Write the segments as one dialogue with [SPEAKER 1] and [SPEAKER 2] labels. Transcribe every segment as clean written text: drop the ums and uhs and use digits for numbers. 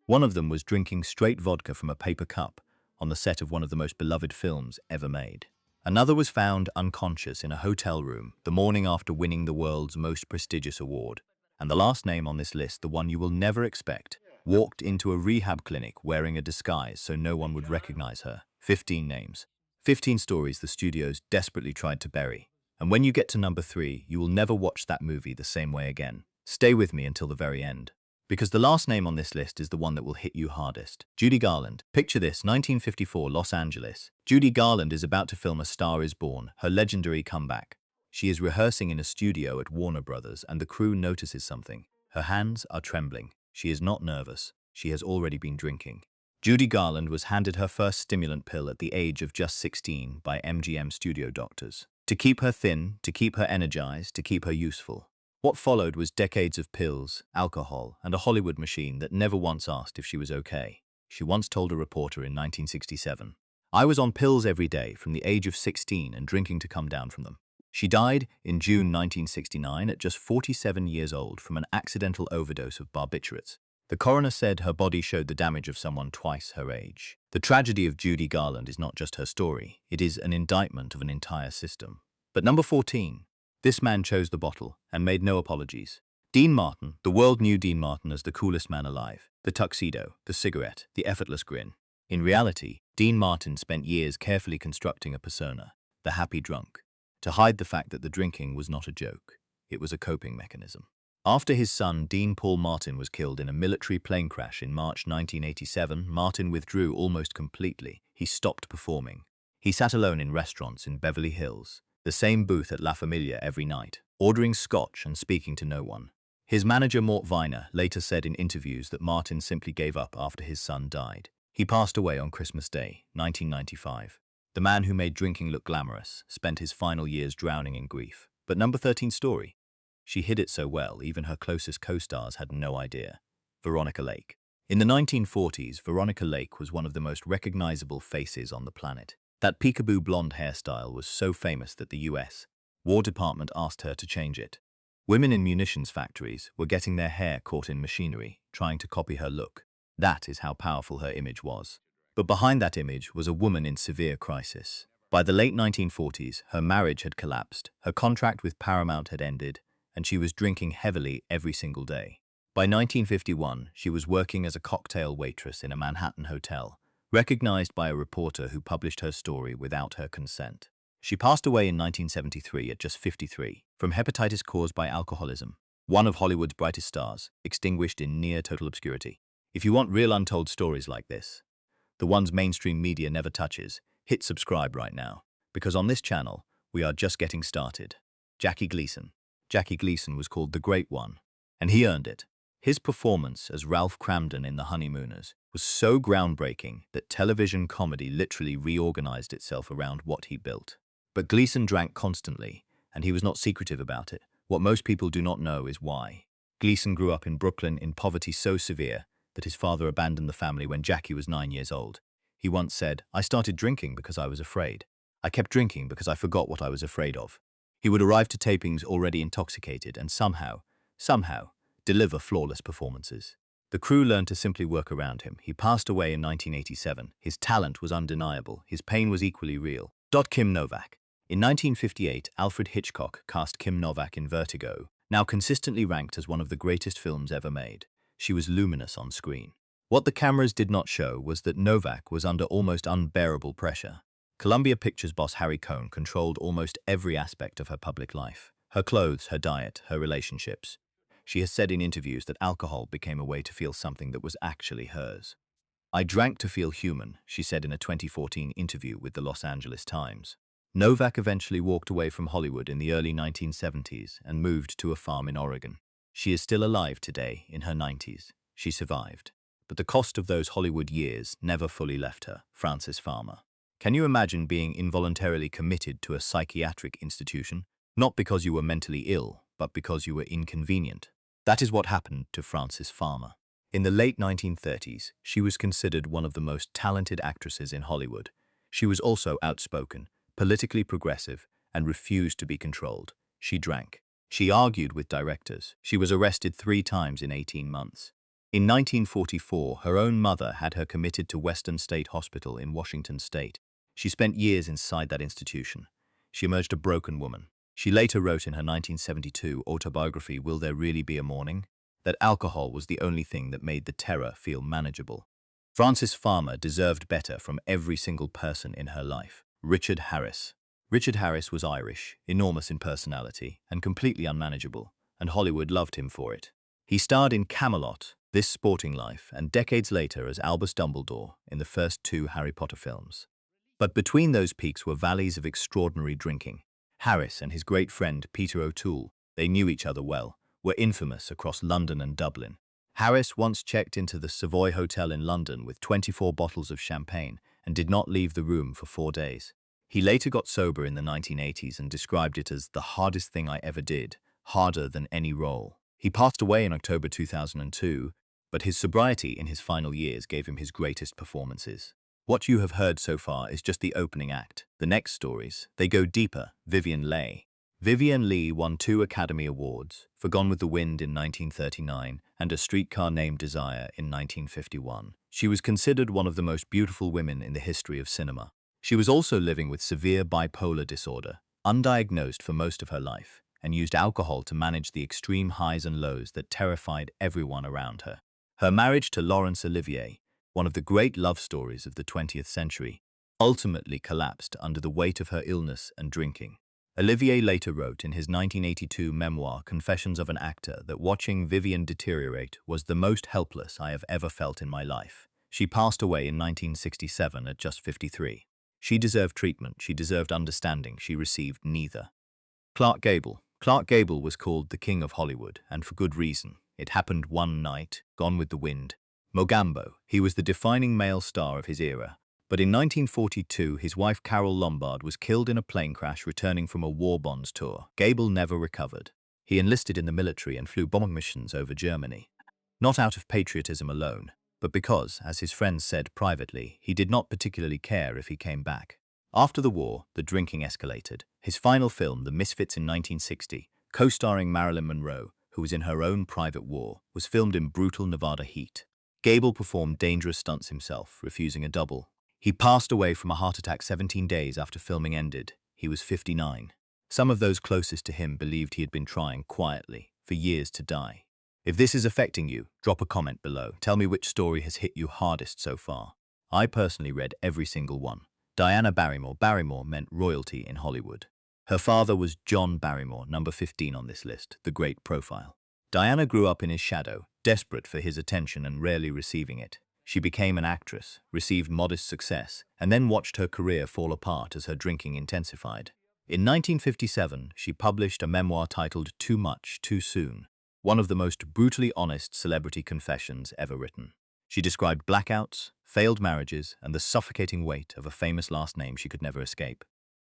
[SPEAKER 1] One of them was drinking straight vodka from a paper cup on the set of one of the most beloved films ever made. Another was found unconscious in a hotel room the morning after winning the world's most prestigious award. And the last name on this list, the one you will never expect, walked into a rehab clinic wearing a disguise so no one would recognize her. 15 names. 15 stories the studios desperately tried to bury. And when you get to number 3, you will never watch that movie the same way again. Stay with me until the very end, because the last name on this list is the one that will hit you hardest. Judy Garland. Picture this, 1954, Los Angeles. Judy Garland is about to film A Star is Born, her legendary comeback. She is rehearsing in a studio at Warner Brothers, and the crew notices something. Her hands are trembling. She is not nervous. She has already been drinking. Judy Garland was handed her first stimulant pill at the age of just 16 by MGM studio doctors. To keep her thin, to keep her energized, to keep her useful. What followed was decades of pills, alcohol, and a Hollywood machine that never once asked if she was okay. She once told a reporter in 1967, "I was on pills every day from the age of 16 and drinking to come down from them." She died in June 1969 at just 47 years old from an accidental overdose of barbiturates. The coroner said her body showed the damage of someone twice her age. The tragedy of Judy Garland is not just her story, it is an indictment of an entire system. But number 14. This man chose the bottle and made no apologies. Dean Martin. The world knew Dean Martin as the coolest man alive. The tuxedo, the cigarette, the effortless grin. In reality, Dean Martin spent years carefully constructing a persona, the happy drunk, to hide the fact that the drinking was not a joke. It was a coping mechanism. After his son, Dean Paul Martin, was killed in a military plane crash in March 1987, Martin withdrew almost completely. He stopped performing. He sat alone in restaurants in Beverly Hills, the same booth at La Familia every night, ordering scotch and speaking to no one. His manager, Mort Viner, later said in interviews that Martin simply gave up after his son died. He passed away on Christmas Day, 1995. The man who made drinking look glamorous spent his final years drowning in grief. But number 13 story. She hid it so well, even her closest co-stars had no idea. Veronica Lake. In the 1940s, Veronica Lake was one of the most recognizable faces on the planet. That peekaboo blonde hairstyle was so famous that the US War Department asked her to change it. Women in munitions factories were getting their hair caught in machinery, trying to copy her look. That is how powerful her image was. But behind that image was a woman in severe crisis. By the late 1940s, her marriage had collapsed, her contract with Paramount had ended, and she was drinking heavily every single day. By 1951, she was working as a cocktail waitress in a Manhattan hotel, recognized by a reporter who published her story without her consent. She passed away in 1973 at just 53, from hepatitis caused by alcoholism. One of Hollywood's brightest stars, extinguished in near total obscurity. If you want real untold stories like this, the ones mainstream media never touches, hit subscribe right now, because on this channel, we are just getting started. Jackie Gleason. Jackie Gleason was called the Great One, and he earned it. His performance as Ralph Cramden in The Honeymooners was so groundbreaking that television comedy literally reorganized itself around what he built. But Gleason drank constantly, and he was not secretive about it. What most people do not know is why. Gleason grew up in Brooklyn in poverty so severe that his father abandoned the family when Jackie was 9 years old. He once said, "I started drinking because I was afraid. I kept drinking because I forgot what I was afraid of." He would arrive to tapings already intoxicated and somehow, deliver flawless performances. The crew learned to simply work around him. He passed away in 1987. His talent was undeniable. His pain was equally real. Kim Novak. In 1958, Alfred Hitchcock cast Kim Novak in Vertigo, now consistently ranked as one of the greatest films ever made. She was luminous on screen. What the cameras did not show was that Novak was under almost unbearable pressure. Columbia Pictures boss Harry Cohn controlled almost every aspect of her public life. Her clothes, her diet, her relationships. She has said in interviews that alcohol became a way to feel something that was actually hers. "I drank to feel human," she said in a 2014 interview with the Los Angeles Times. Novak eventually walked away from Hollywood in the early 1970s and moved to a farm in Oregon. She is still alive today, in her 90s. She survived. But the cost of those Hollywood years never fully left her. Frances Farmer. Can you imagine being involuntarily committed to a psychiatric institution? Not because you were mentally ill, but because you were inconvenient. That is what happened to Frances Farmer. In the late 1930s, she was considered one of the most talented actresses in Hollywood. She was also outspoken, politically progressive, and refused to be controlled. She drank. She argued with directors. She was arrested 3 times in 18 months. In 1944, her own mother had her committed to Western State Hospital in Washington State. She spent years inside that institution. She emerged a broken woman. She later wrote in her 1972 autobiography, Will There Really Be a Morning?, that alcohol was the only thing that made the terror feel manageable. Frances Farmer deserved better from every single person in her life. Richard Harris. Richard Harris was Irish, enormous in personality, and completely unmanageable, and Hollywood loved him for it. He starred in Camelot, This Sporting Life, and decades later as Albus Dumbledore in the first two Harry Potter films. But between those peaks were valleys of extraordinary drinking. Harris and his great friend Peter O'Toole, they knew each other well, were infamous across London and Dublin. Harris once checked into the Savoy Hotel in London with 24 bottles of champagne and did not leave the room for 4 days. He later got sober in the 1980s and described it as the hardest thing I ever did, harder than any role. He passed away in October 2002, but his sobriety in his final years gave him his greatest performances. What you have heard so far is just the opening act. The next stories, they go deeper. Vivien Leigh. Vivien Leigh won 2 Academy Awards, for Gone with the Wind in 1939 and A Streetcar Named Desire in 1951. She was considered one of the most beautiful women in the history of cinema. She was also living with severe bipolar disorder, undiagnosed for most of her life, and used alcohol to manage the extreme highs and lows that terrified everyone around her. Her marriage to Laurence Olivier, one of the great love stories of the 20th century, ultimately collapsed under the weight of her illness and drinking. Olivier later wrote in his 1982 memoir Confessions of an Actor that watching Vivien deteriorate was the most helpless I have ever felt in my life. She passed away in 1967 at just 53. She deserved treatment, she deserved understanding, she received neither. Clark Gable. Clark Gable was called the King of Hollywood, and for good reason. It happened one night, Gone with the Wind. Mogambo, he was the defining male star of his era. But in 1942, his wife Carole Lombard was killed in a plane crash returning from a war bonds tour. Gable never recovered. He enlisted in the military and flew bombing missions over Germany. Not out of patriotism alone, but because, as his friends said privately, he did not particularly care if he came back. After the war, the drinking escalated. His final film, The Misfits in 1960, co-starring Marilyn Monroe, who was in her own private war, was filmed in brutal Nevada heat. Gable performed dangerous stunts himself, refusing a double. He passed away from a heart attack 17 days after filming ended. He was 59. Some of those closest to him believed he had been trying quietly for years to die. If this is affecting you, drop a comment below. Tell me which story has hit you hardest so far. I personally read every single one. Diana Barrymore. Barrymore meant royalty in Hollywood. Her father was John Barrymore, number 15 on this list, the great profile. Diana grew up in his shadow, desperate for his attention and rarely receiving it. She became an actress, received modest success, and then watched her career fall apart as her drinking intensified. In 1957, she published a memoir titled Too Much, Too Soon, one of the most brutally honest celebrity confessions ever written. She described blackouts, failed marriages, and the suffocating weight of a famous last name she could never escape.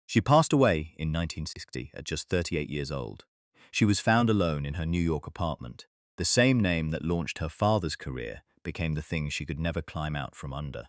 [SPEAKER 1] She passed away in 1960 at just 38 years old. She was found alone in her New York apartment. The same name that launched her father's career became the thing she could never climb out from under.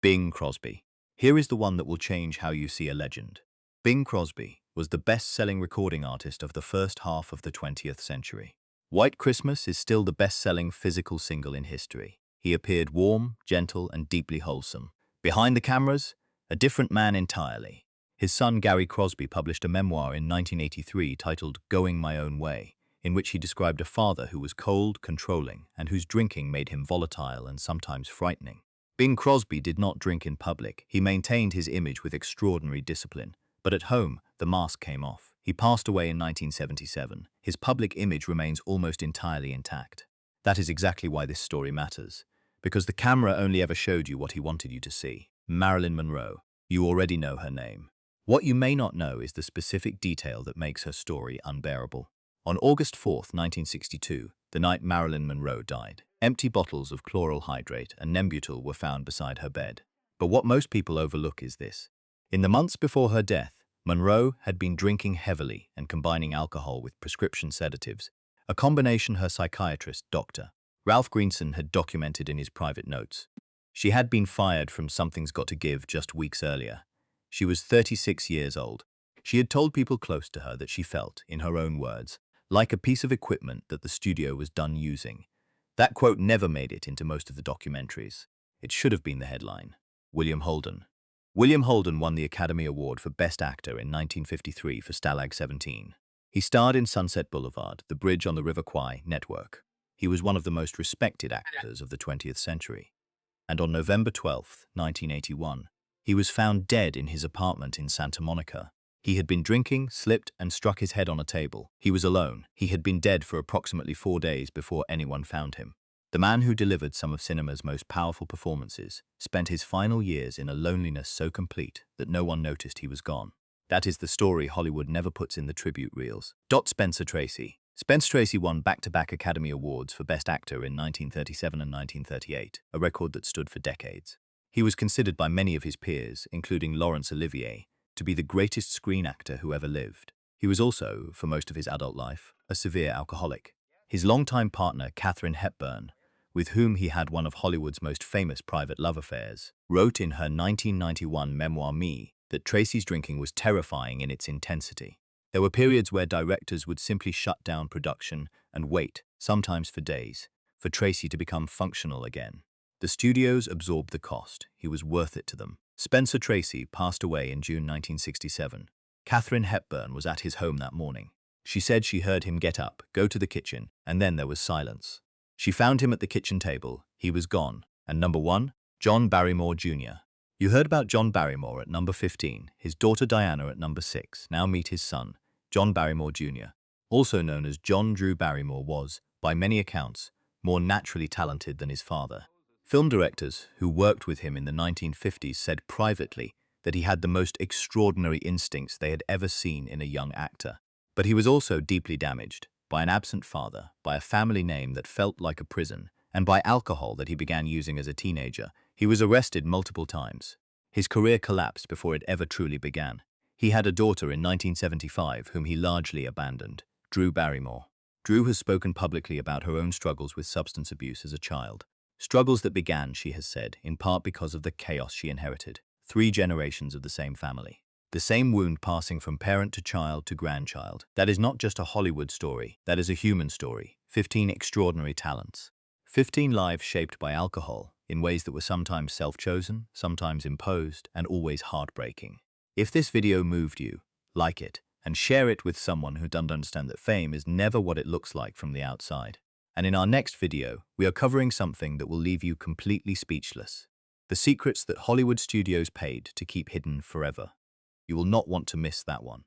[SPEAKER 1] Bing Crosby. Here is the one that will change how you see a legend. Bing Crosby was the best-selling recording artist of the first half of the 20th century. White Christmas is still the best-selling physical single in history. He appeared warm, gentle, and deeply wholesome. Behind the cameras, a different man entirely. His son Gary Crosby published a memoir in 1983 titled Going My Own Way, in which he described a father who was cold, controlling, and whose drinking made him volatile and sometimes frightening. Bing Crosby did not drink in public. He maintained his image with extraordinary discipline. But at home, the mask came off. He passed away in 1977. His public image remains almost entirely intact. That is exactly why this story matters. Because the camera only ever showed you what he wanted you to see. Marilyn Monroe. You already know her name. What you may not know is the specific detail that makes her story unbearable. On August 4, 1962, the night Marilyn Monroe died, empty bottles of chloral hydrate and Nembutal were found beside her bed. But what most people overlook is this. In the months before her death, Monroe had been drinking heavily and combining alcohol with prescription sedatives, a combination her psychiatrist, Dr. Ralph Gleason, had documented in his private notes. She had been fired from Something's Got to Give just weeks earlier. She was 36 years old. She had told people close to her that she felt, in her own words, like a piece of equipment that the studio was done using. That quote never made it into most of the documentaries. It should have been the headline. William Holden. William Holden won the Academy Award for Best Actor in 1953 for Stalag 17. He starred in Sunset Boulevard, The Bridge on the River Kwai Network. He was one of the most respected actors of the 20th century. And on November 12, 1981, he was found dead in his apartment in Santa Monica. He had been drinking, slipped, and struck his head on a table. He was alone. He had been dead for approximately 4 days before anyone found him. The man who delivered some of cinema's most powerful performances spent his final years in a loneliness so complete that no one noticed he was gone. That is the story Hollywood never puts in the tribute reels. Spencer Tracy. Spencer Tracy won back-to-back Academy Awards for Best Actor in 1937 and 1938, a record that stood for decades. He was considered by many of his peers, including Laurence Olivier, to be the greatest screen actor who ever lived. He was also, for most of his adult life, a severe alcoholic. His longtime partner, Katharine Hepburn, with whom he had one of Hollywood's most famous private love affairs, wrote in her 1991 memoir Me that Tracy's drinking was terrifying in its intensity. There were periods where directors would simply shut down production and wait, sometimes for days, for Tracy to become functional again. The studios absorbed the cost. He was worth it to them. Spencer Tracy passed away in June 1967. Katharine Hepburn was at his home that morning. She said she heard him get up, go to the kitchen, and then there was silence. She found him at the kitchen table. He was gone. And number 1, John Barrymore Jr. You heard about John Barrymore at number 15, his daughter Diana at number 6. Now meet his son, John Barrymore Jr. Also known as John Drew Barrymore, was, by many accounts, more naturally talented than his father. Film directors who worked with him in the 1950s said privately that he had the most extraordinary instincts they had ever seen in a young actor. But he was also deeply damaged by an absent father, by a family name that felt like a prison, and by alcohol that he began using as a teenager. He was arrested multiple times. His career collapsed before it ever truly began. He had a daughter in 1975 whom he largely abandoned, Drew Barrymore. Drew has spoken publicly about her own struggles with substance abuse as a child. Struggles that began, she has said, in part because of the chaos she inherited. 3 generations of the same family. The same wound passing from parent to child to grandchild. That is not just a Hollywood story, that is a human story. 15 extraordinary talents. 15 lives shaped by alcohol, in ways that were sometimes self-chosen, sometimes imposed, and always heartbreaking. If this video moved you, like it, and share it with someone who doesn't understand that fame is never what it looks like from the outside. And in our next video, we are covering something that will leave you completely speechless. The secrets that Hollywood studios paid to keep hidden forever. You will not want to miss that one.